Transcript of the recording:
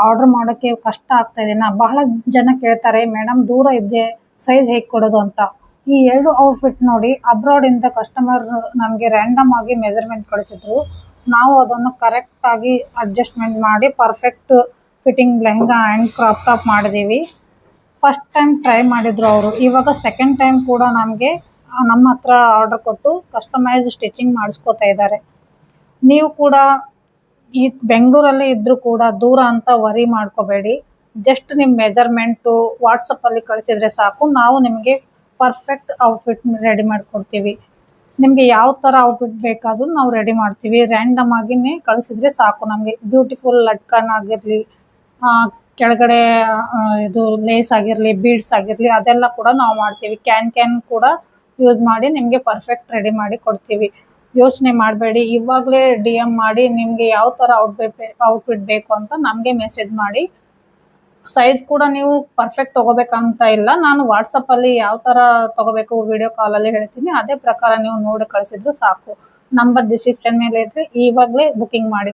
Order ಮಾಡೋಕ್ಕೆ ಕಷ್ಟ ಆಗ್ತಾ ಇದೆ. ಬಹಳ ಜನ ಕೇಳ್ತಾರೆ, ಮೇಡಮ್ ದೂರ ಇದ್ದೆ ಸೈಜ್ ಹೇಗೆ ಕೊಡೋದು ಅಂತ. ಈ 2 ಔಟ್ಫಿಟ್ ನೋಡಿ ಅಬ್ರಾಡಿಂದ ಕಸ್ಟಮರ್ ನಮಗೆ ರ್ಯಾಂಡಮ್ ಆಗಿ ಮೆಜರ್ಮೆಂಟ್ ಕಳಿಸಿದ್ರು. ನಾವು ಅದನ್ನು ಕರೆಕ್ಟಾಗಿ ಅಡ್ಜಸ್ಟ್ಮೆಂಟ್ ಮಾಡಿ perfect fitting lehenga and crop top ಮಾಡಿದ್ದೀವಿ. ಫಸ್ಟ್ ಟೈಮ್ ಟ್ರೈ ಮಾಡಿದ್ರು ಅವರು. ಇವಾಗ ಸೆಕೆಂಡ್ ಟೈಮ್ ಕೂಡ ನಮಗೆ ನಮ್ಮ ಹತ್ರ ಆರ್ಡರ್ ಕೊಟ್ಟು ಕಸ್ಟಮೈಸ್ ಸ್ಟಿಚಿಂಗ್ ಮಾಡಿಸ್ಕೋತಾ ಇದ್ದಾರೆ. ನೀವು ಕೂಡ ಈ ಬೆಂಗಳೂರಲ್ಲೇ ಇದ್ರೂ ಕೂಡ ದೂರ ಅಂತ ವರಿ ಮಾಡ್ಕೋಬೇಡಿ. ಜಸ್ಟ್ ನಿಮ್ಮ ಮೆಜರ್ಮೆಂಟು ವಾಟ್ಸಪ್ಪಲ್ಲಿ ಕಳಿಸಿದ್ರೆ ಸಾಕು, ನಾವು ನಿಮಗೆ ಪರ್ಫೆಕ್ಟ್ ಔಟ್ಫಿಟ್ ರೆಡಿ ಮಾಡಿಕೊಡ್ತೀವಿ. ನಿಮಗೆ ಯಾವ ಥರ ಔಟ್ಫಿಟ್ ಬೇಕಾದರೂ ನಾವು ರೆಡಿ ಮಾಡ್ತೀವಿ. ರ್ಯಾಂಡಮ್ ಆಗಿನೇ ಕಳಿಸಿದ್ರೆ ಸಾಕು. ನಮಗೆ ಬ್ಯೂಟಿಫುಲ್ ಲಟ್ಕನ್ ಆಗಿರಲಿ, ಕೆಳಗಡೆ ಇದು ಲೇಸ್ ಆಗಿರಲಿ, ಬೀಡ್ಸ್ ಆಗಿರಲಿ, ಅದೆಲ್ಲ ಕೂಡ ನಾವು ಮಾಡ್ತೀವಿ. ಕ್ಯಾನ್ ಕೂಡ ಯೂಸ್ ಮಾಡಿ ನಿಮಗೆ ಪರ್ಫೆಕ್ಟ್ ರೆಡಿ ಮಾಡಿ ಕೊಡ್ತೀವಿ. ಯೋಚನೆ ಮಾಡಬೇಡಿ, ಇವಾಗಲೇ DM ಮಾಡಿ ನಿಮಗೆ ಯಾವ ಥರ ಔಟ್ಫಿಟ್ ಬೇಕು ಅಂತ ನಮಗೆ ಮೆಸೇಜ್ ಮಾಡಿ. ಸೈಜ್ ಕೂಡ ನೀವು ಪರ್ಫೆಕ್ಟ್ ತೊಗೋಬೇಕಂತ ಇಲ್ಲ, ನಾನು ವಾಟ್ಸಪ್ಪಲ್ಲಿ ಯಾವ ಥರ ತೊಗೋಬೇಕು ವಿಡಿಯೋ ಕಾಲಲ್ಲಿ ಹೇಳ್ತೀನಿ, ಅದೇ ಪ್ರಕಾರ ನೀವು ನೋಡಿ ಕಳಿಸಿದ್ರು ಸಾಕು. ನಂಬರ್ ಡಿಸ್ಕ್ರಿಪ್ಷನ್ ಮೇಲೆ ಇದ್ದರೆ ಇವಾಗಲೇ ಬುಕ್ಕಿಂಗ್ ಮಾಡಿ.